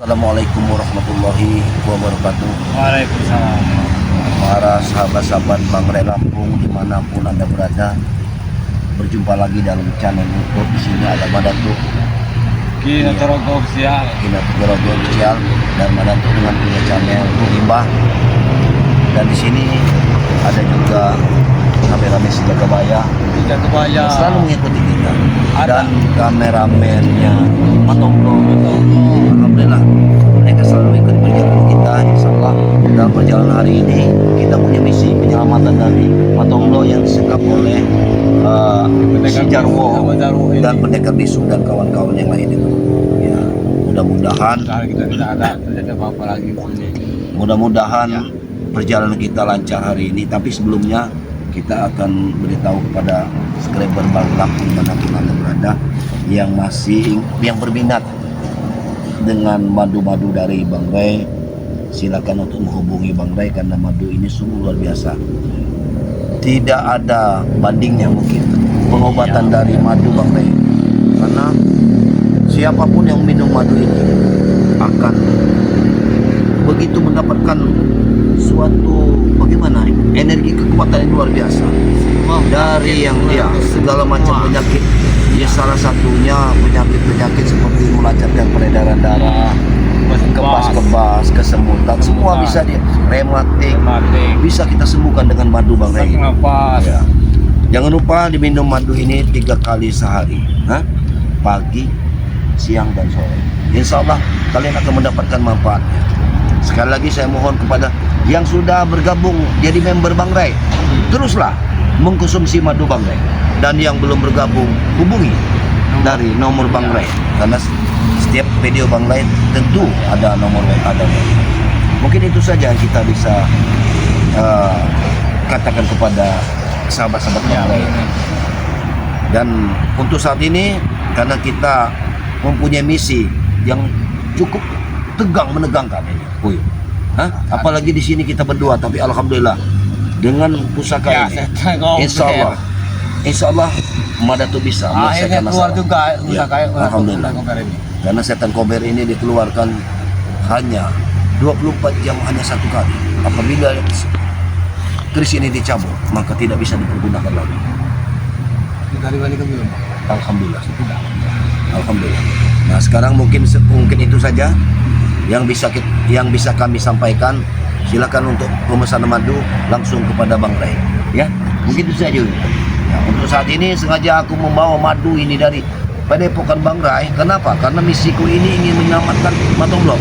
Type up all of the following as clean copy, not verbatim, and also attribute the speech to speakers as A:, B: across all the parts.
A: Assalamualaikum warahmatullahi wabarakatuh.
B: Waalaikumsalam.
A: Para sahabat-sahabat Bangrai Lampung dimanapun Anda berada, berjumpa lagi dalam channel YouTube. Di sini ada Madatuk
B: Kina Torogo Official.
A: Kinaterogo Official dan Madatuk dengan punya channel Limbah. Dan di sini ada juga kameramen Sigagabaya
B: Tiga kebaya.
A: yang selalu mengikuti kita.
B: Ada.
A: Dan kameramennya Matonglo. Alhamdulillah mereka selalu ikut perjalanan kita. Insyaallah dalam perjalanan hari ini kita punya misi penyelamatan dari Matonglo yang disekap oleh si Jarwo dan pendekar bisu dan kawan-kawan yang lain itu. Ya, mudah-mudahan
B: Sekarang kita tidak ada terjadi apa-apa lagi di sini.
A: mudah-mudahan perjalanan kita lancar hari ini. Tapi sebelumnya kita akan beritahu kepada subscriber Bang Lampung dimanapun Anda berada yang berminat dengan madu-madu dari Bang Ray, silakan untuk menghubungi Bang Ray karena madu ini sungguh luar biasa. Tidak ada bandingnya mungkin pengobatan dari madu Bang Ray, karena siapapun yang minum madu ini akan begitu mendapatkan suatu bagaimana energi kekuatan yang luar biasa dari yang segala macam penyakit. Ya, salah satunya penyakit seperti melancarkan peredaran darah, kebas-kebas, kesemutan, semua bisa rematik bisa kita sembuhkan dengan madu Bang Ray. Ya. Jangan lupa diminum madu ini 3 kali sehari, pagi, siang dan sore. Insya Allah kalian akan mendapatkan manfaatnya. Sekali lagi saya mohon kepada yang sudah bergabung jadi member Bang Ray, teruslah mengkonsumsi madu Bang Ray. Dan yang belum bergabung, hubungi dari nomor Bang Ray, karena setiap video Bang Ray tentu ada nomor WA dan mungkin itu saja yang kita bisa katakan kepada sahabat-sahabat Bang Ray. Dan untuk saat ini karena kita mempunyai misi yang cukup tegang menegangkan ini, apalagi di sini kita berdua, tapi alhamdulillah dengan pusaka ini, Insya Allah Madatuk bisa menyelesaikan
B: keluar
A: masalah.
B: juga
A: Ya, alhamdulillah. Karena setan kober ini dikeluarkan hanya 24 jam, hanya 1 kali. Apabila keris ini dicabut, maka tidak bisa dipergunakan lagi.
B: Dari mana ke belum?
A: Alhamdulillah. Alhamdulillah. Nah sekarang mungkin itu saja yang bisa kami sampaikan. Silakan untuk pemesanan madu langsung kepada Bang Ray. Ya, mungkin itu saja. Ya, untuk saat ini sengaja aku membawa madu ini dari Padepokan Bang Ray. Kenapa? Karena misiku ini ingin menyelamatkan Matonglo.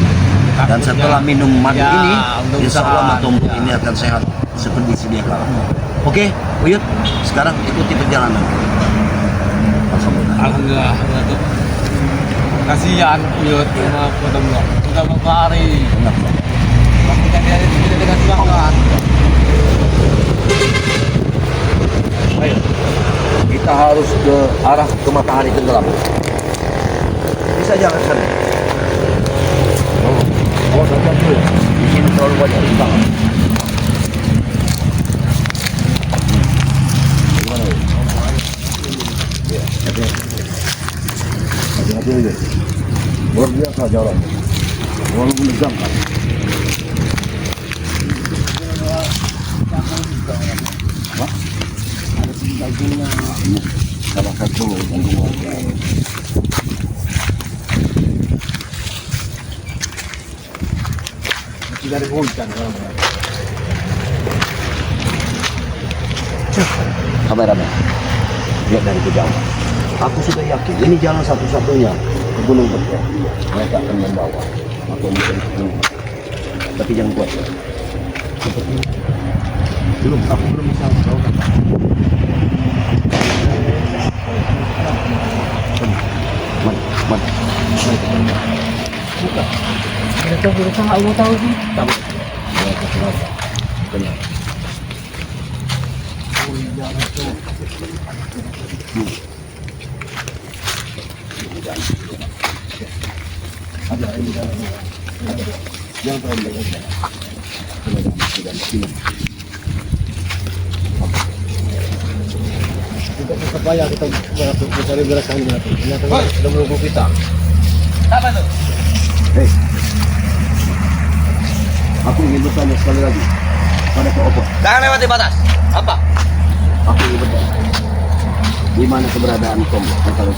A: Dan setelah minum madu ini, insya Allah Matonglo ini akan sehat seperti sedia kala. Oke, Uyut, sekarang ikuti perjalanan.
B: Alhamdulillah. Kasihan Uyut sama Matonglo. Sudah beberapa hari. Kita tidak dikasih makan.
A: Ayo, kita harus ke arah ke matahari tenggelam. Bisa jalan sana. Oh, jangan dulu. Di sini terlalu banyak lubang. Gimana? Ya, hati-hati aja. Luar biasa jalan. Walaupun menegangkan. Salah satu gangguan.
B: Dari hujan.
A: Kameramen, lihat dari kejauhan. Aku sudah yakin ini jalan satu-satunya ke Gunung Beker. Mereka akan membawa atau mungkin ke gunung. Tapi jangan kuat ya. Seperti aku belum bisa tahu. Buka.
B: Kita nggak mau tahu sih.
A: Tahu. Benar. Ada ini dalam. Jangan terlalu banyak.
B: Kita bayar kita cari beras yang berapa. Ternyata sudah menunggu kita. Apa tuh?
A: Hei, ingin bertanya sekali lagi pada Pak Oppo.
B: Jangan lewati batas. Apa?
A: Aku ingin bertanya. Di mana keberadaan Tomblo? Kalau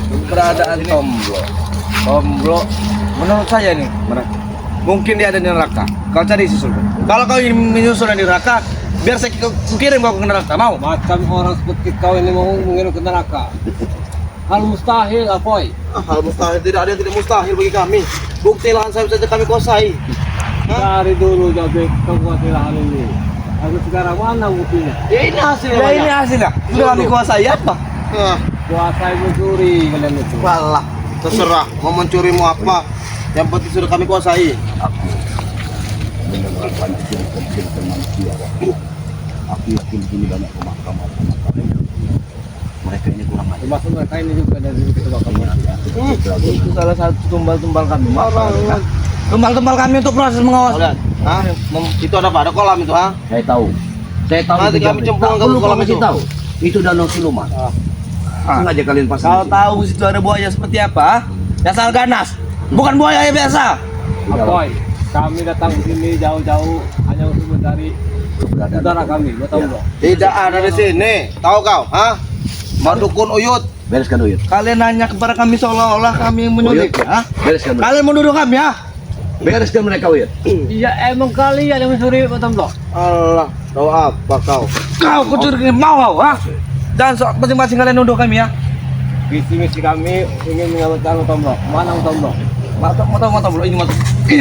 B: Keberadaan Tomblo. Tomblo, menurut saya nih, mungkin dia ada di neraka. Kau cari susul. Kalau kau ingin menyusul di neraka, biar saya kirim kau ke neraka. Mau?
C: Macam orang seperti kau ini mau mengirim ke neraka. Hal mustahil, Apoy.
B: Hal mustahil, tidak ada yang tidak mustahil bagi kami. Bukti lahan saya saja kami kuasai.
C: Dari dulu jadi kau buat lahan ini. Lalu sekarang mana buktinya?
B: Ya ini hasilnya. Ya ini hasilnya. Sudah kami kuasai apa?
C: Kuasai mencuri kalian itu.
B: Walah, terserah mau mencuri mau apa. Yang penting sudah kami kuasai.
A: aku mendengar banyak cerita manusia. Aku yakin di sini banyak pemakaman. Mereka ini kurang ajar.
C: Termasuk mereka ini juga dari kita bakal
B: Itu salah satu tumbal-tumbal kami. Tumbal-tumbal kami untuk proses mengawas. Hah? Itu ada apa? Ada kolam itu, ha?
A: Saya tahu. Saya tahu.
B: Nanti
A: itu
B: kami
A: jam-
B: cemplung
A: Tak
B: ke
A: perlu
B: kolam
A: kau kasih
B: itu.
A: tahu. Itu danau siluman. Sengaja kalian pasang.
B: Kau
A: di sini.
B: tahu situ ada buaya seperti apa? Dasar ganas. Bukan buaya biasa.
C: Apoy, kami datang ke sini jauh-jauh hanya untuk mencari
A: Keberadaan
C: saudara kami, betul
A: Ya.
C: enggak?
B: Tidak ada di sini. Tahu kau, ha? Madukun Uyut.
A: Bereskan Uyut.
B: Kalian nanya kepada kami seolah-olah kami yang menyulik,
A: Uyut.
B: ha?
A: Bereskan mereka.
B: Kalian menuduh kami, ha?
A: Bereskan mereka Uyut.
C: Iya emang kalian yang mencuri, betul enggak?
B: Allah, tahu apa kau?
C: Kau
B: Kucuri mau kau, ha? Dan masing-masing kalian nuduh kami, ya.
C: Visi-misi kami ingin mengamankan Tomblo. Mana Tomblo?
B: Mau tahu ini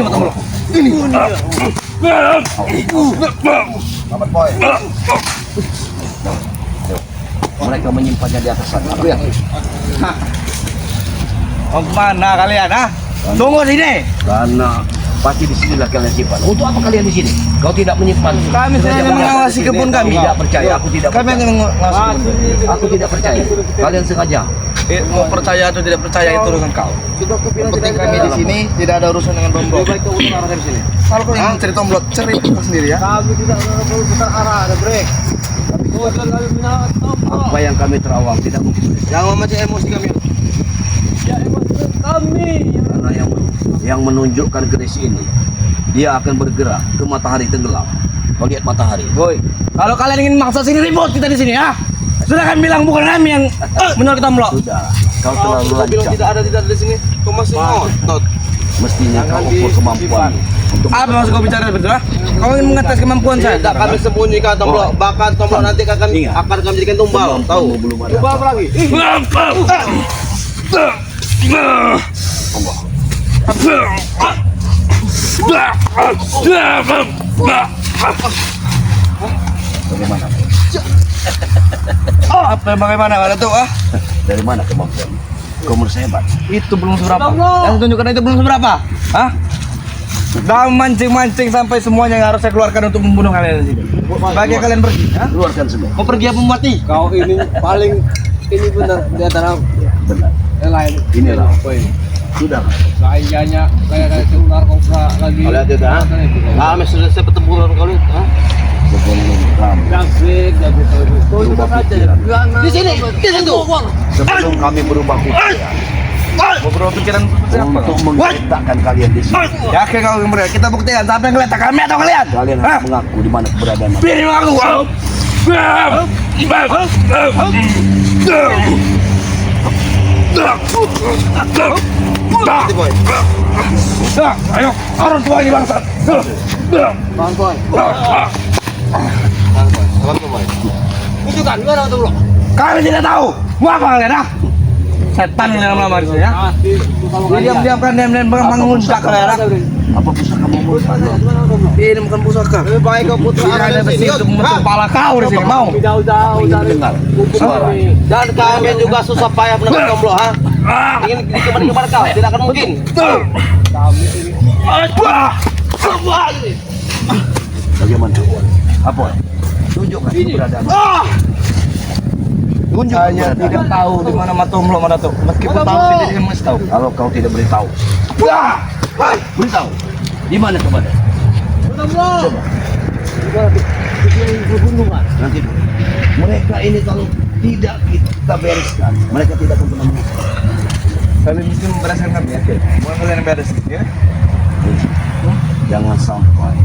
B: mau tahu. Selamat boy.
A: Mereka menyimpannya di atas sana. Aku yakin.
B: Mau kemana kalian, ha? Tunggu sini.
A: Karena pasti di sinilah kalian simpan. Untuk apa kalian di sini? Kau tidak menyimpan.
B: Kami
A: Sengaja
B: sedang mengawasi kebun kami.
A: Tidak percaya. Aku tidak
B: Kami
A: percaya.
B: hanya mengawasi kebun kami.
A: Aku tidak percaya. Kalian sengaja.
B: Mau percaya atau tidak percaya itu urusan kau.
A: Sudah aku
B: Yang penting kami di sini tidak ada urusan dengan Tomblo.
C: Lebih baik kau putar arah dari sini.
B: Kalau kau ingin cari Tomblo, cari sendiri ya.
C: Kami tidak perlu putar arah, ada break. Oh, jangan kami punya Tomblo.
A: Apa yang kami terawang tidak mungkin.
B: Jangan memancing emosi kami.
C: Ya emang kami.
A: Karena yang menunjukkan keris ini, dia akan bergerak ke matahari tenggelam. Kau lihat matahari.
B: Boy, kalau kalian ingin maksa sini ribut kita di sini ya. Sudah kan bilang bukan kami yang menurut Tomblo.
A: Sudah. Kau terlalu
B: bilang
A: lancang.
B: tidak ada di sini. Kau masih ngotot.
A: Mestinya kau ukur kemampuan. Untuk
B: Apa maksud kau bicara betul? Kau ingin mengetes kemampuan saya?
D: Tidak kami sembunyikan Tomblo, bahkan Tomblo nanti akan
A: Ingat.
D: kami jadikan tumbal, tahu?
A: Belum ada.
C: Coba apa lagi?
A: Bagaimana?
B: Bagaimana ada tuh ah?
A: Dari mana kemampuan? Kau merasa hebat.
B: Itu belum seberapa.
C: Tomblo.
B: Yang tunjukkan itu belum seberapa. Hah? Dah mancing-mancing sampai semuanya yang harus saya keluarkan untuk membunuh kalian di sini. Bagi kalian pergi, ha?
A: Keluarkan semua.
B: Mau pergi apa mati?
C: Kau ini paling ini benar di antara
A: Benar.
C: yang lain.
A: Inilah.
C: Poin.
A: Sudah.
C: Kayaknya kayak narkoba lagi.
D: Kau lihat itu, ha? Kami sudah saya pertempuran kali, ha?
A: Sebelum kami,
C: Jabrik. Kau coba saja.
D: Di sini, di situ.
A: sebelum kami berubah pikiran
B: Beberapa pikiran
A: untuk mengletakkan kalian di sini,
B: Ya oke kau kemudian kita buktikan siapa yang ngeletak kami atau kalian?
A: kalian
B: Hah?
A: harus mengaku di mana keberadaan.
B: Pilih aku.
D: Nanti boy.
B: Ayo, orang tua ini bangsa.
C: Bang Boy.
D: Salam tuh boy.
C: Tunjukkan gimana Tomblo?
B: Kami tidak tahu. Mau apa kalian? Ah? Setan yang lama-lama di sini ya.
C: Pasti kalau
B: Diam-diam kan diam-diam mengundak kalian. Ah?
A: Apa pusaka kamu?
B: Ini bukan pusaka.
D: Lebih baik kau putar
B: Ini
D: arah
B: ada
D: dari
B: besi
D: sini.
B: untuk membentuk kepala kau di sini. Mau?
C: jauh-jauh
A: Ingin
C: dari
A: mendengar
C: kumpul
A: suara.
C: kami.
D: Dan kami juga susah payah menekan Tomblo, ha? Ingin kemana kau? Tidak akan mungkin.
C: Kami ini
A: Bagaimana? Apa? Tunjukkan keberadaan.
B: Saya tidak tahu di mana Matomblo mana tuh. Meskipun tahu saya tidak mesti tahu.
A: Kalau kau tidak beritahu, beritahu di mana keberadaan.
C: Tomblo.
A: Coba.
C: Berhubungan.
A: Nanti mereka ini kalau tidak kita bereskan, mereka tidak akan pernah menang.
B: Kalian mesti membereskan kami ya. Bukan kalian yang beres ya.
A: jangan sampai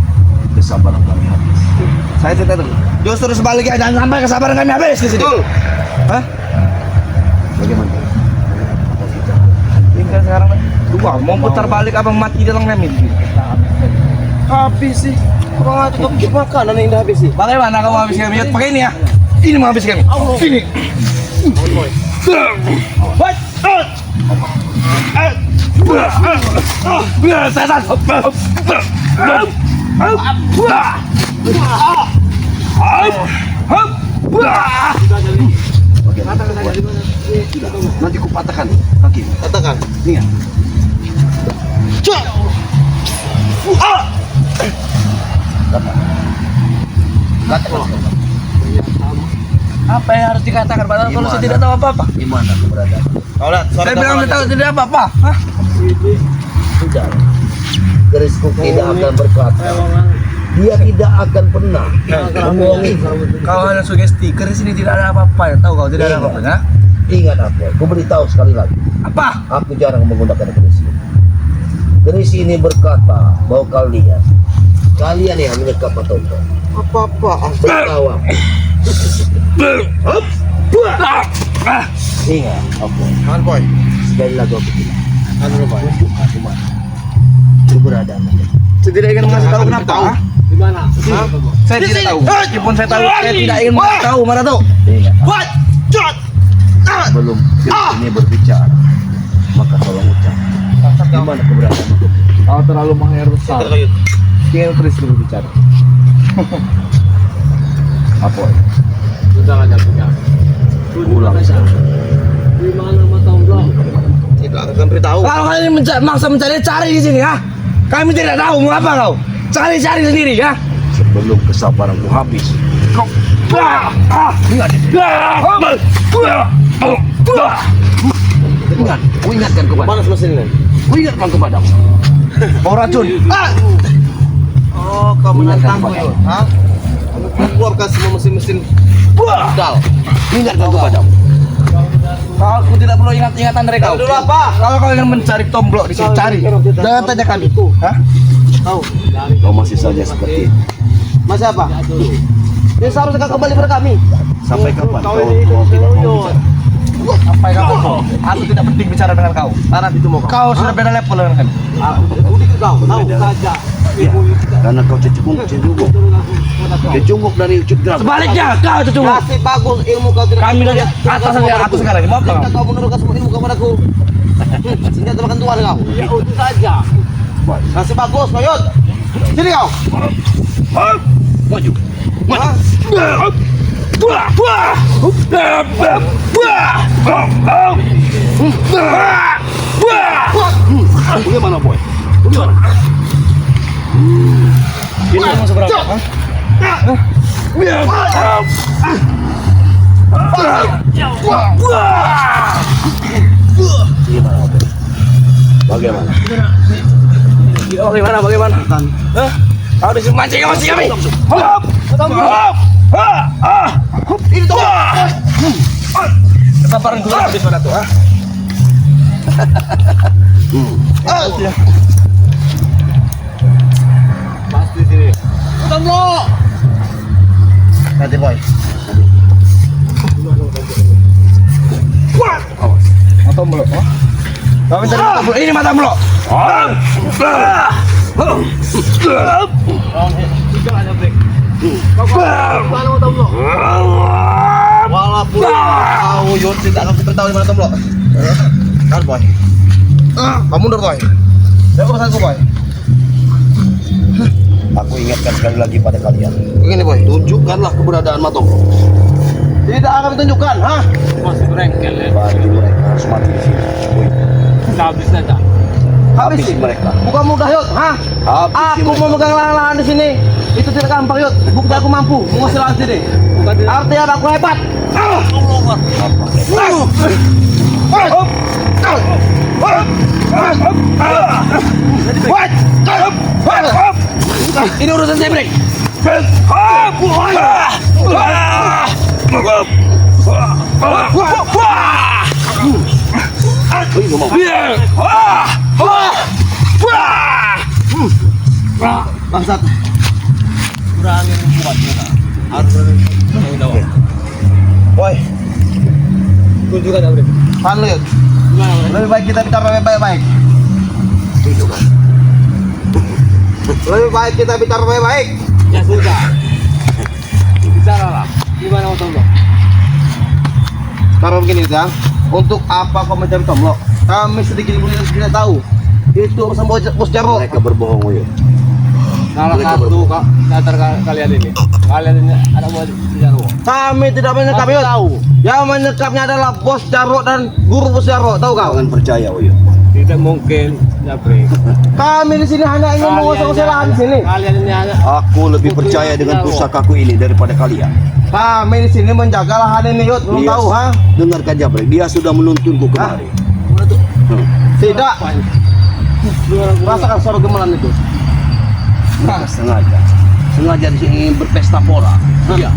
A: kesabaran kami habis.
B: Saya cerita dulu. Justru sebaliknya jangan sampai kesabaran kami habis di sini.
D: Betul.
B: Hah?
A: Bagaimana?
B: Tinggal sekarang dua mau putar balik abang mati dalam kami.
D: Habis sih. Orang itu makanan yang udah habis sih.
B: Bagaimana kamu habis kami? Pakai ini ya. Ini mau habis kami. Ini. What? Setan.
A: Nanti ku patahkan kaki.
D: Katakan.
A: Ingat.
D: Cuk.
A: Katakan.
B: Apa yang harus dikatakan padahal kalau saya tidak tahu apa-apa?
A: Di mana keberadaan?
D: Kau lihat,
B: Saya bilang saya tahu tidak apa-apa. Hah?
A: Sudah. Kerisku tidak akan berkata. Dia tidak akan pernah membohongi.
B: Kau hanya sugesti. Keris ini tidak ada apa-apa ya. Tahu kau tidak ada apa-apa ya?
A: Ingat apa? Ku beritahu sekali lagi.
B: Apa?
A: Aku jarang menggunakan keris ini. Keris ini berkata bahwa kalian yang menyekap atau enggak.
D: apa-apa.
A: Bertawa. Ingat apa?
D: Kan boy.
A: Sekali lagi aku bilang.
D: Kan boy.
A: Aku mati. Keberadaan.
B: Saya tidak ingin mengasih tahu kenapa.
D: Tahu.
B: Hah?
C: Di mana?
B: Saya tidak tahu. Meskipun saya tahu, saya tidak ingin mengasih tahu. Mana tahu?
A: Ingat.
D: What? Jot.
A: Belum ini berbicara, maka tolong ucap. Di mana keberadaan itu?
C: Kau terlalu mengerusak.
B: Ingin Chris berbicara.
A: Apa?
C: Sudah aja punya.
A: Ulang.
C: Di mana mata ulang?
D: Tidak akan beritahu.
B: Kalau kalian maksa mencari, cari di sini ya. Kami tidak tahu mau apa kau. Cari-cari sendiri ya.
A: Sebelum kesabaranku habis. Ingat, ku ingatkan kepada.
D: Panas mesin ini.
A: Ku ingatkan kepadamu.
B: Mau racun.
D: Oh, kau menantangku yuk. Hah? Kamu keluarkan semua mesin-mesin. Dal.
A: Ingatkan kepadamu.
B: Aku tidak perlu ingat-ingatan dari kau.
D: Tahu dulu apa?
B: Kalau kau ingin mencari tomblok di sini, cari. Jangan tanya kami. Hah?
D: Tahu.
A: Kau masih saja seperti itu.
D: Masih apa? Dia seharusnya kau kembali pada kami.
A: Sampai kapan kau mau tidak mau bicara?
B: Sampai kapan kau? Aku tidak penting bicara dengan kau.
D: Karena itu mau kau.
B: Kau sudah beda level dengan kami.
D: Aku udik kau. Tahu.
C: Saja.
A: Ya, karena kau cecunguk dari ucut gerak.
B: Sebaliknya, kau itu cuma.
D: Masih bagus ilmu kau tidak.
B: Kami dari atas saja aku sekarang. Mau apa?
D: Jika kau menurunkan semua ilmu kepadaku. Senjata makan tuan kau.
C: Ya itu saja.
A: Baik,
D: Masih bagus, Mayot. Sini kau.
A: maju.
D: Hah?
A: Bagaimana boy? Bagaimana?
B: Ini mau seberapa? Hah?
A: Bagaimana?
B: Bagaimana? Hah? Kau disuruh mancing kami. Hop!
D: Ini tuh.
B: Kesabaran gue habis pada tuh.
C: Pasti sini.
D: Tomblo. Nanti boy.
B: Mata melok. Kau mencari mata melok. Ini mata melok.
D: Walaupun kau Yud tidak akan beritahu di mana tomblo. Kan boy. Kamu mundur boy. Saya urusanku boy.
A: Aku ingatkan sekali lagi pada kalian.
D: Begini boy, tunjukkanlah keberadaan Matomblo. Tidak akan ditunjukkan, hah?
C: Masih berengkel ya.
A: Baju mereka harus mati di sini. Boy,
C: Habis saja.
D: Habis
A: habis mereka.
D: Bukan mudah Yud, hah?
A: Habis
D: Aku mau megang lahan-lahan di sini. Itu tidak gampang Yud. Bukti aku mampu menguasai lahan sini. Artinya aku hebat.
B: Ini urusan saya, Brek.
D: Bangsat.
C: Berani membuat kita. Harus berani jawab.
D: Woi,
C: Tunjukkan Abri.
D: pan lu yuk.
C: Gimana Abri?
D: Lebih baik kita bicara baik-baik. Lebih baik kita bicara baik-baik.
C: Ya sudah. Bicara lah. Gimana mau tolong?
D: Karena begini ya, untuk apa kau mencari Tomlo? Kami sedikit pun tidak tahu. Itu urusan bos Jarwo.
A: Mereka berbohong ya.
C: Salah
A: Mereka
C: satu daftar kalian ini. Kalian ini ada mau Jarwo.
D: Kami tidak menyekap
C: Kami
D: Yud.
C: tahu.
D: Yang menyekapnya adalah bos Jarwo dan guru bos Jarwo. Tahu kau?
A: Jangan percaya Uyo.
C: Tidak mungkin, Japri.
D: Kami di sini hanya ingin mengosong lahan di sini.
C: Kalian ini hanya
A: Aku lebih percaya dengan pusakaku ini daripada kalian.
D: Kami di sini menjaga lahan ini Yud. Belum
A: Dia-
D: tahu ha?
A: Dengarkan Jabri, dia sudah menuntunku kemari.
D: Tidak. Rasakan suara gemelan itu.
A: Mereka sengaja di sini ingin berpesta pora.
C: Iya.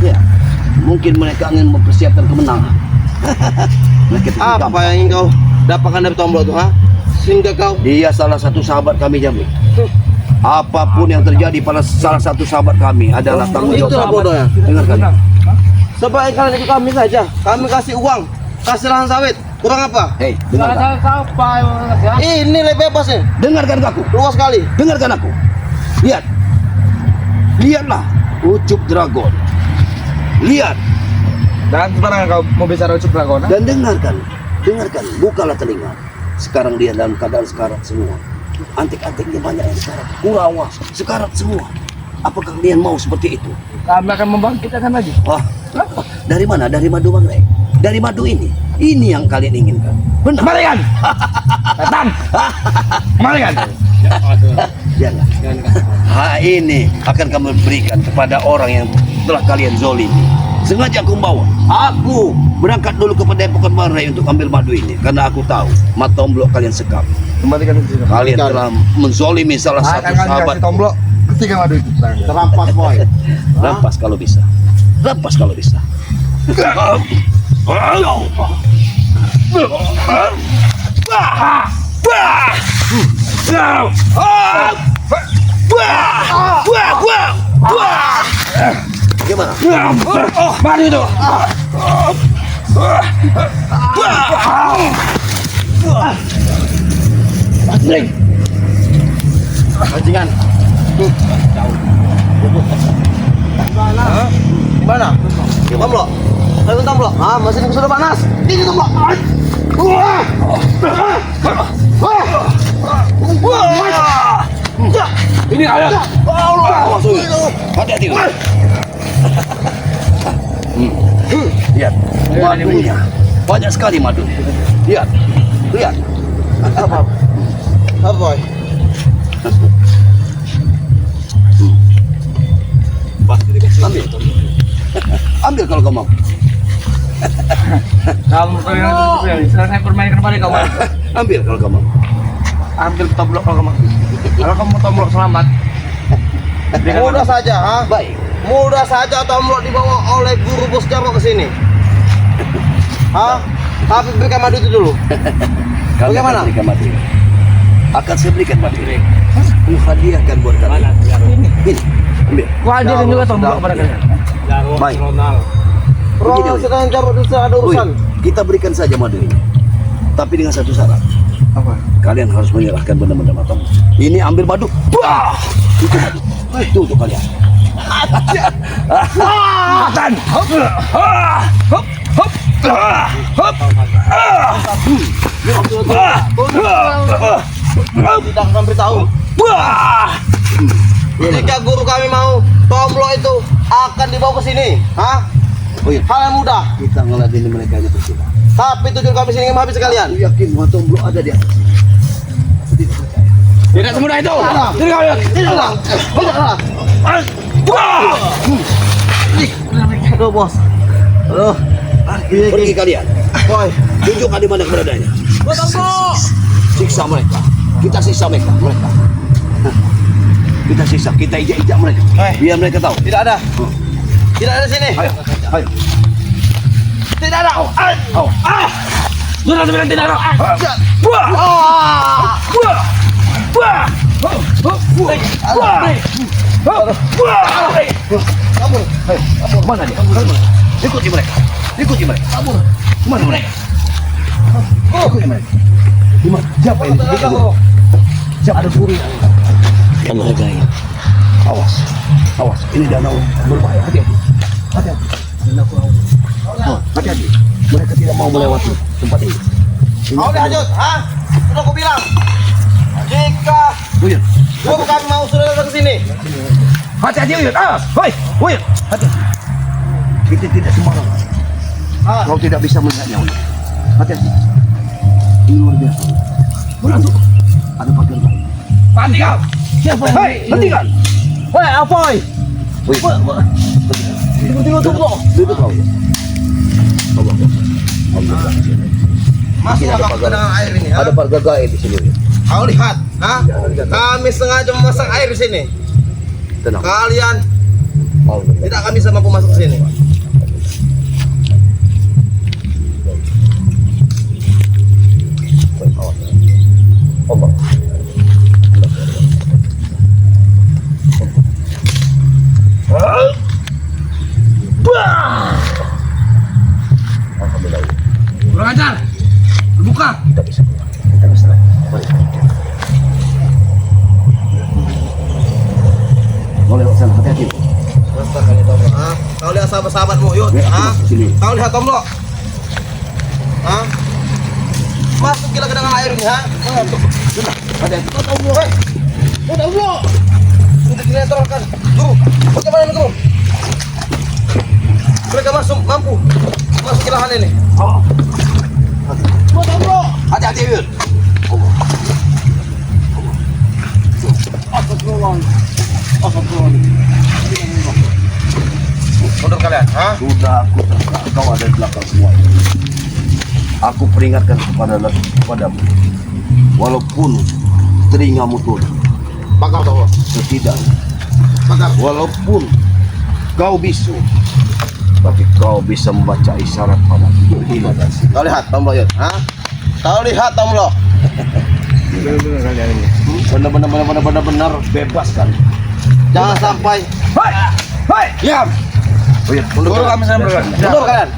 A: Ya, mungkin mereka ingin mempersiapkan kemenangan. Mereka tidak
D: Apa
A: gampang.
D: yang ingin kau dapatkan dari Tomlo itu ha? Sehingga kau
A: Dia salah satu sahabat kami Jabri. Apapun yang terjadi pada salah satu sahabat kami adalah tanggung jawab.
D: itulah bodohnya.
A: Dengarkan.
D: Sebaik kalian ikut kami saja. Kami kasih uang, kasih lahan sawit. Kurang apa?
A: Hei,
C: Salah
A: dengarkan.
C: siapa yang ya?
D: Ini lebih bebas nih.
A: Dengarkan aku.
D: Luas sekali.
A: Dengarkan aku. Lihat. Lihatlah Ucup Dragon. Lihat
B: Dan sekarang kau mau bicara Ucup Dragon?
A: dan dengarkan. Dengarkan, bukalah telinga. Sekarang dia dalam keadaan sekarat semua. Antik-antiknya banyak yang sekarat. Kurawa, sekarat semua. Apakah kalian mau seperti itu?
B: Kami akan membangkitkan lagi.
A: Wah, dari mana? Dari madu mangrai. Dari madu ini. Ini yang kalian inginkan. Benar.
B: Kembalikan! Setan! Kembalikan!
A: Jangan. Ini akan kami berikan kepada orang yang telah kalian zolimi. Sengaja aku membawa. Aku berangkat dulu ke Padepokan Marai untuk ambil madu ini karena aku tahu Matomblo kalian sekap.
B: Kembalikan itu.
A: Kalian telah menzolimi salah satu
B: Akan kami
A: sahabat.
B: kasih Tomlo. Ketika madu itu.
D: Terampas boy.
A: Rampas kalau bisa. Rampas kalau bisa. Gimana?
B: Madu itu.
D: Bajingan. Gimana? Tomlo. Ayo Tomlo. Ah, mesin sudah panas. Ini Tomlo.
B: Ini kalian.
A: Hati-hati. Lihat, madunya. Banyak sekali madu. Lihat. Lihat.
D: Apa boy?
A: Ambil. Ambil kalau kau mau.
B: Kamu sekarang saya permainkan pada kamu.
A: Ambil kalau kau mau.
B: Ambil Tomlo kalau kamu. Kalau kamu Tomlo selamat.
D: Mudah saja, ha?
A: Baik.
D: Mudah saja Tomlo dibawa oleh guru bos Jarwo ke sini. Hah? Tapi berikan madu itu dulu.
A: Kami
D: Bagaimana?
A: akan berikan madu. Akan saya berikan madu. Hadiahkan buat kalian.
C: Mana Jarwo?
A: Ini. Ambil.
B: Wah, dia juga Tomlo pada kalian.
C: Jarwo
A: Baik.
C: Ronald.
D: Bro,
A: Begini, Wi.
D: sedang Jarwo di sana ada urusan.
A: Wih, kita berikan saja madu ini. Tapi dengan satu syarat.
B: Apa?
A: Kalian harus menyerahkan benda-benda matang. Ini ambil madu. Wah! Itu madu. Itu untuk kalian.
B: Makan. Hop. Hop. Hop. Hop.
D: Tidak akan beritahu. Jika guru kami mau, Tomlo itu akan dibawa ke sini. Hah?
A: Oh iya,
D: Hal yang mudah.
A: kita ngeladeni mereka ini bersilah.
D: Tapi tujuan kami sini ingin menghabisi kalian.
A: Aku yakin Matomblo ada di atas. Tidak percaya.
B: Tidak semudah itu. Jadi kalian.
D: Tidaklah. Tidaklah. Aduh bos. Aduh.
A: Pergi kalian.
D: Boy.
A: Tunjukkan di mana keberadaannya. Siksa mereka. Kita siksa mereka. Kita siksa. Kita ijak-ijak mereka. Biar mereka tahu.
D: Tidak ada. Tidak ada di sini.
A: Ayo. Ayo.
D: Tidak ada.
B: Sudah sebenarnya tidak ada.
D: Ah.
B: Wah.
A: Mana dia? Ikuti mereka. Kabur. Mana mereka? Ikuti mereka. Siapa ini? Siapa ada suri? Kamu hargai. Awas. Ini danau berbahaya. Hati-hati. Hati-hati. Mereka tidak mau melewati tempat ini.
D: Kau lanjut, Sudah aku bilang. Jika
A: Uyun.
D: kau bukan mau sudah datang ke sini.
A: Hati-hati Uyun. Uyun. Hati-hati. Kita tidak sembarang. Kau tidak bisa melihatnya Uyun. Hati-hati. Ini luar biasa. Berantuk. Ada pagar baik. Mati kau. Siapa yang? Hentikan.
D: Apoy.
A: Tunggu. Duduk kau.
D: Masuk apa dengan air ini?
A: Ada pagar gaib di sini.
D: Kau lihat, kami sengaja memasang air di sini.
A: Tenang.
D: Kalian
A: Oh,
D: tidak akan bisa mampu masuk ke sini.
A: Ombak. Alhamdulillah.
B: Kurang ajar. Buka.
A: Kita bisa keluar. Kita bisa lagi. Mari. Mau lewat sana, hati-hati.
D: Rasakan itu, Kau lihat sahabat-sahabatmu, yuk.
A: Sini.
D: Kau lihat Tomlo. Masuk gila ke dalam air ini,
A: Hati-hati.
D: Tomlo. Sudah dinetralkan. Tunggu. Bagaimana ini, Tunggu? Mereka mampu masuk ke lahan ini. Tomlo.
A: Hati-hati, Yun.
D: Mundur kalian,
A: Sudah aku terka, kau ada di belakang semua. Aku peringatkan kepadamu. Walaupun telingamu turun,
D: Bakar Tomlo.
A: setidaknya.
D: Bakar.
A: Walaupun kau bisu, tapi kau bisa membaca isyarat padaku. Terima kasih.
D: Kau lihat Tomlo, yuk. Kau lihat Tomlo.
A: Benar-benar bebas kan.
D: Jangan sampai.
A: Hei, diam. Oh iya,
D: Mundur kami sana berdua. Mundur kalian.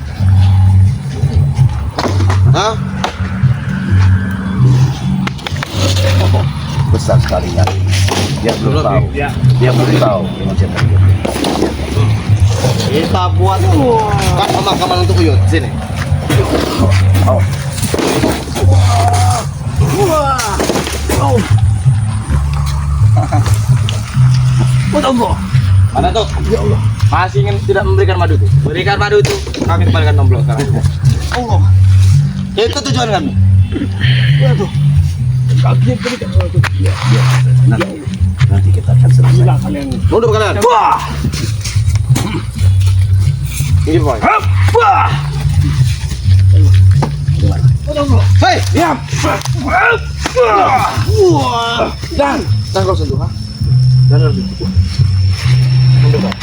A: Besar sekali ya. Dia belum tahu. Dia belum tahu.
D: Kita buat kan pemakaman untuk Uyut sini.
A: Oh.
B: Mana tuh? Ya Allah. Masih ingin tidak memberikan madu tuh. Berikan madu itu, kami kembalikan Tomlo sekarang.
D: Allah. Itu tujuan kami.
A: Nanti kita akan selesai.
D: Mundur kalian. Ini boy. Hei,
A: Diam.
D: jangan kau sentuh, Jangan sentuh. Mundur kau.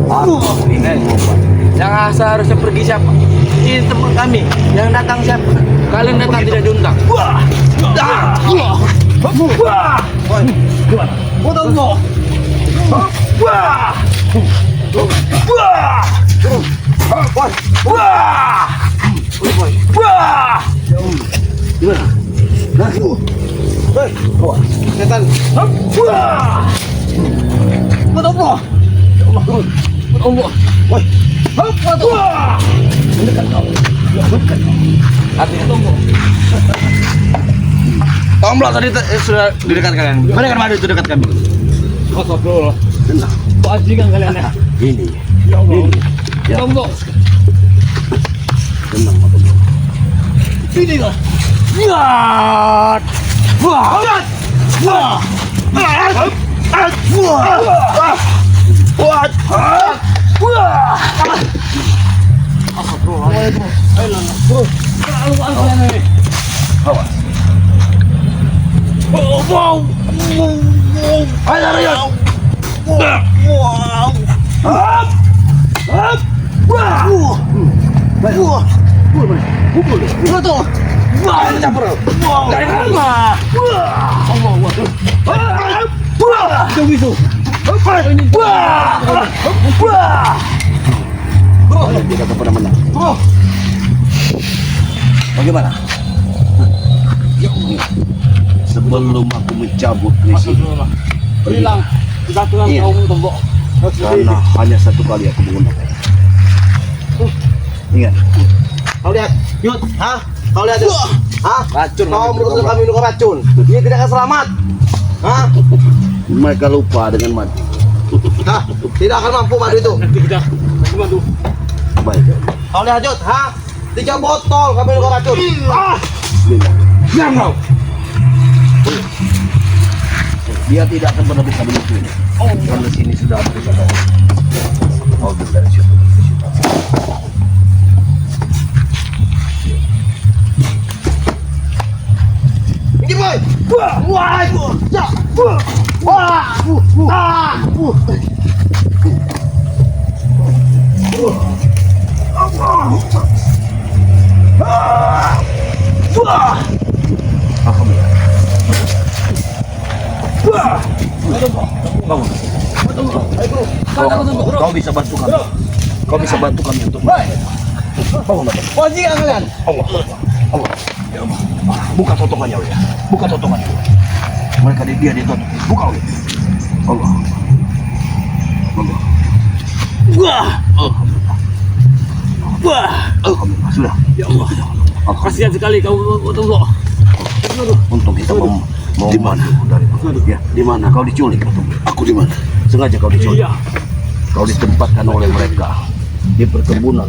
A: Oh, pergi kalian.
B: Yang seharusnya pergi siapa? Ini tempat kami. Yang datang siapa? Kalian datang tidak diundang.
D: Setan.
B: Tomlo tadi sudah di dekat kalian. Berikan madu itu dekat kami.
C: Astagfirullah. Bajingan kalian ya.
A: Ini.
C: Ya Allah.
A: Ya.
C: Tomlo.
A: Tenang, Tomlo.
C: Ini lah. Ya. Wah. Wah.
A: Tidak kemana-mana. Bagaimana? Sebelum aku mencabut misi,
C: Bilang kita tuh
A: Iya.
C: kaum tembok.
A: karena hanya satu kali aku menggunakan. Ingat,
D: Kau lihat, Yud, hah? Kau lihat, Yud, hah?
B: Racun.
D: Kau menuduh kami minum racun. Dia tidak akan selamat. Hah?
A: mereka lupa dengan mati.
D: Hah? Tidak akan mampu madu itu.
C: Nanti kita bantu.
A: Baik.
D: Kau lihat, Yud, hah? 3 botol kami minum racun.
C: Diam kau.
A: Dia tidak akan pernah bisa menuju ini. Karena sini sudah ada kita tahu. Oh, dari situ.
D: Ini boy. Wah, ya.
A: Alhamdulillah. Bangun. Kau bisa bantu kami. Kau bisa bantu kami untuk bangun.
C: Wajib kalian.
A: Allah. Allah. Ya Allah. Buka totokannya ya. Buka totokannya. Mereka dia ditutup. Buka ya. Allah. Allah.
C: Wah. Wah.
A: Alhamdulillah. Sudah.
C: Ya Allah.
A: Alhamdulillah.
C: Kasihan sekali kau tembok.
A: Untung kita mau
B: Di mana?
A: dari ya, di mana kau diculik?
B: Aku di mana?
A: Sengaja kau diculik.
C: Iya.
A: Kau ditempatkan oleh mereka di perkebunan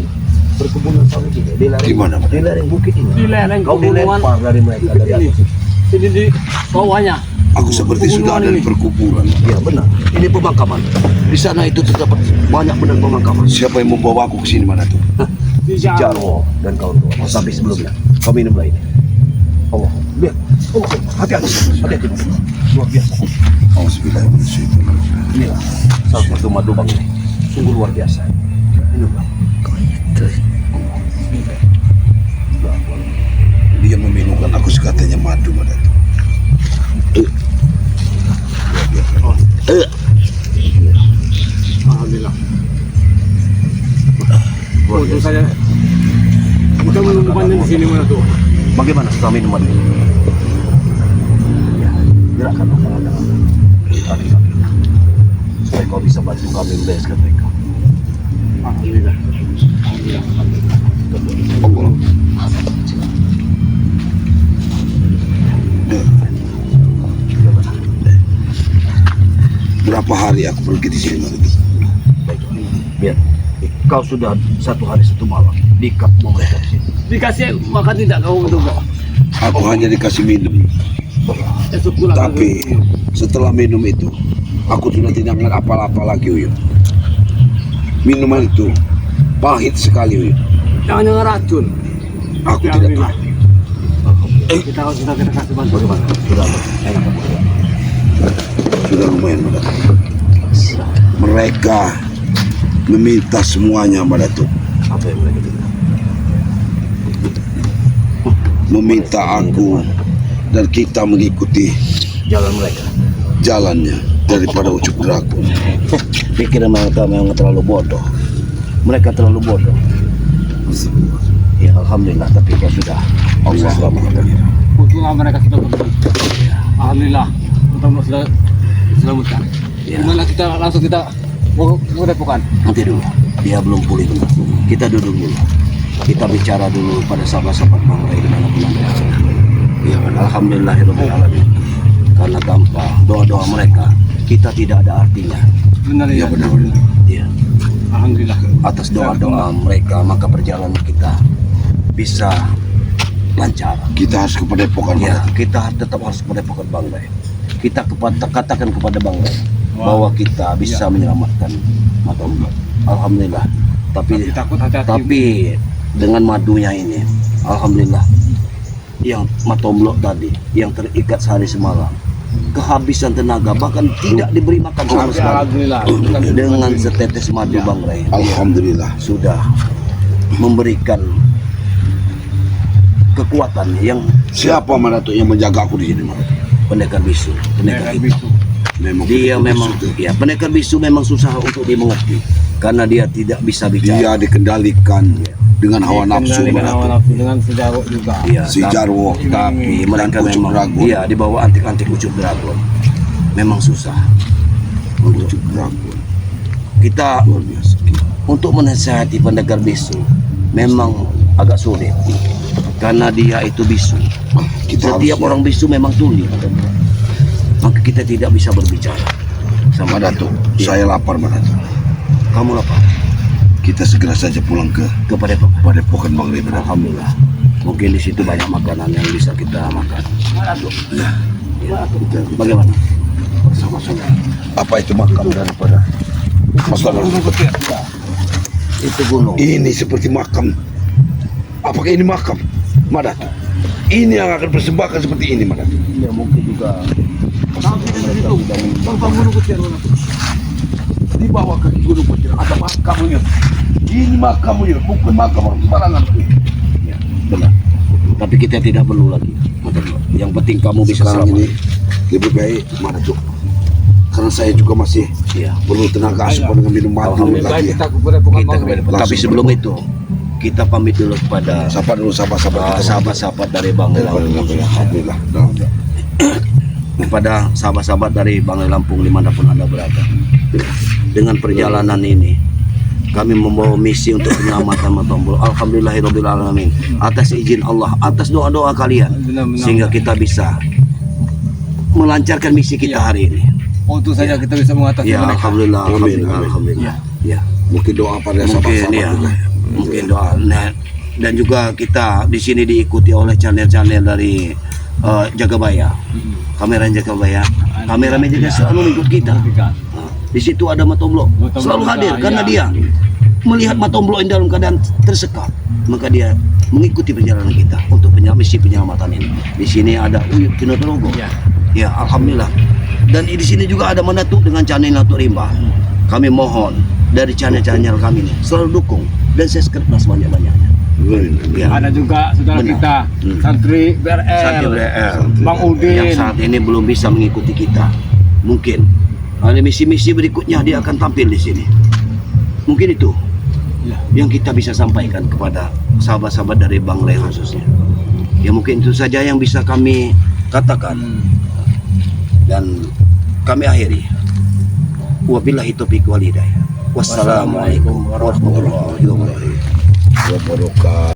A: sawit ini. Di lereng,
B: Di mana?
A: Di lereng bukit ini.
C: Di lereng
A: Kau
C: pegunungan.
A: dilempar dari mereka dari
C: Ini.
A: atas.
C: Ini di bawahnya.
B: Aku seperti sudah ada di perkuburan.
A: Ya benar. Ini pemakaman. Di sana itu terdapat banyak benar pemakaman.
B: Siapa yang membawa aku ke sini mana tuh?
C: Di
A: Jarwo dan kawan-kawan. Tapi sebelumnya kau minumlah ini. Allah, lihat. Oh, hati-hati. Hati-hati. Luar biasa.
B: Bismillahirrahmanirrahim.
A: Inilah salah satu madu bang ini. Sungguh luar biasa. Minumlah.
B: Dia meminumkan aku sekatanya madu pada itu.
C: Alhamdulillah. Untuk saya kita menemukannya di sini mana tuh?
A: Bagaimana setelah minum madu? Ya, gerakan tangan kaki supaya kau bisa bantu kami membereskan mereka.
C: Alhamdulillah.
B: Allah. Berapa hari aku pergi di sini mana itu?
A: Baik, biar kau sudah 1 hari 1 malam di kampung mereka di sini.
C: Dikasih makan tidak kau tembok?
B: Aku hanya dikasih minum.
C: Esok pulang.
B: Tapi setelah minum itu, aku sudah tidak ingat apa-apa lagi, Uyun. Minuman itu pahit sekali, Uyun.
C: Jangan racun.
B: Aku tidak tahu.
C: Kita kasih bantu.
A: Bagaimana? Sudah enak apa?
B: Sudah lumayan pada mereka meminta semuanya pada tuh,
A: Apa yang mereka bilang?
B: meminta aku dan kita mengikuti
A: Jalan mereka.
B: jalannya daripada ucuk dragon.
A: Pikir mereka memang terlalu bodoh. Mereka terlalu bodoh. Ya Alhamdulillah, tapi kau sudah
B: Allah
A: selamat.
C: Untunglah mereka sudah kembali. Alhamdulillah. Tembok sudah diselamatkan.
A: Ya.
C: Gimana kita langsung kita mau depokan?
A: Nanti dulu, dia belum pulih benar. Kita duduk dulu. Kita bicara dulu pada sahabat-sahabat Bang Ray di mana pun ada. Ya, alhamdulillahirobbilalamin. Karena tanpa doa-doa mereka, kita tidak ada artinya.
C: Benar
B: Ya
C: ya.
B: benar-benar.
A: Ya,
C: Alhamdulillah.
A: atas doa-doa mereka maka perjalanan kita bisa lancar.
B: Kita harus ke padepokan
A: Ya,
B: pada
A: kita tetap harus mendepokan Bang Ray. kita katakan kepada Bang Ray bahwa kita bisa menyelamatkan Matomblo. Alhamdulillah. Tapi
C: takut hati-hati.
A: tapi dengan madunya ini, alhamdulillah, yang Matomblo tadi yang terikat sehari semalam kehabisan tenaga, bahkan tidak diberi makan sama sekali.
C: Alhamdulillah.
A: Dengan setetes madu Bang Ray,
E: Alhamdulillah.
A: sudah memberikan kekuatan yang
E: Siapa mana tuh yang menjaga aku di sini, mana?
A: pendekar bisu, pendekar hitam.
E: Memang
A: Dia
E: betul
A: memang,
E: betul.
A: ya pendekar bisu memang susah untuk dimengerti karena dia tidak bisa bicara.
E: Dia dikendalikan dengan hawa nafsu,
C: Dengan
E: mana
C: hawa
E: tuh?
C: nafsu, dengan sejarah juga.
A: Iya,
E: Si
A: tapi-
E: Jarwo.
A: tapi mereka
E: Ucup
A: memang
E: Dragon.
A: iya di bawah antik-antik ucup dragon. Memang susah.
E: Ucup Dragon.
A: Kita
E: Luar biasa.
A: untuk menasihati pendekar bisu memang agak sulit karena dia itu bisu.
E: Kita
A: Setiap
E: harus
A: orang bisu memang tuli, maka kita tidak bisa berbicara sama
E: Mana tuh? Saya lapar, mana tuh?
A: kamu lapar
E: Kita segera saja pulang ke
A: kepada Bapak.
E: Padepokan Bang Ray.
A: Alhamdulillah, mungkin di situ banyak makanan yang bisa kita makan.
E: Ya,
A: Ya. Bagaimana?
E: sama-sama. Apa itu makam daripada Mas Tomlo?
A: Itu gunung.
E: Ini seperti makam. Apakah ini makam? Mana tuh? Ini yang akan persembahkan seperti ini, mana tuh?
A: Ya mungkin juga.
E: Di bawah kaki gunung Petir ada makamnya. Ini makamnya, bukan makam orang sembarangan.
A: Ya, benar. Tapi kita tidak perlu lagi. Yang penting kamu bisa
E: Sekarang
A: selamat.
E: ini lebih baik mana tuh? Karena saya juga masih
A: Ya.
E: perlu tenaga asupan dengan minum madu
C: Lebih baik
E: lagi.
C: kita kepada Bang
A: Kita
C: Ray.
A: kepada, tapi sebelum itu kita pamit dulu kepada
E: Sapa dulu sahabat-sahabat kita.
A: sahabat-sahabat dari Bang Ray Lampung.
E: Alhamdulillah.
A: Kepada sahabat-sahabat dari Bang Ray Lampung dimanapun Anda berada. Dengan perjalanan ini kami membawa misi untuk penyelamatan Matomblo. Alhamdulillahirabbil alamin. Atas izin Allah, atas doa-doa kalian,
C: Benar-benar.
A: sehingga kita bisa melancarkan misi kita hari ini.
C: Untuk saja kita bisa mengatasi
A: Ya,
C: mereka.
A: alhamdulillah,
E: Amin,
A: alhamdulillah,
E: amin.
A: alhamdulillah. Ya,
E: Mungkin doa pada
A: mungkin
E: sahabat-sahabat
A: ya,
E: juga.
A: mungkin doa. Nah, dan juga kita di sini diikuti oleh channel-channel dari Jagabaya, kamera Jagabaya, kameramen juga selalu ikut kita. Nah, di situ ada Matomblo,
C: Matomblo
A: selalu
C: juga,
A: hadir karena
C: ya.
A: dia melihat Matomblo yang dalam keadaan tersekap, maka dia mengikuti perjalanan kita untuk misi penyelamatan ini. Di sini ada Uyut Kinotologo.
C: Ya.
A: Ya, alhamdulillah. Dan di sini juga ada Menatuk dengan channel Natuk Rimba. Kami mohon dari channel-channel kami ini selalu dukung dan subscribe sebanyak-banyaknya. Ya.
C: Ada juga saudara
A: Benar.
C: kita, Santri BRL,
A: Santri BRL
C: Bang
A: yang
C: Udin.
A: saat ini belum bisa mengikuti kita. Mungkin ada misi-misi berikutnya dia akan tampil di sini. Mungkin itu
C: Ya.
A: yang kita bisa sampaikan kepada sahabat-sahabat dari Bang Ray khususnya. Ya mungkin itu saja yang bisa kami katakan dan kami akhiri. Wabillahi taufiq wal hidayah. Wassalamualaikum warahmatullahi wabarakatuh.
E: Wabarakatuh.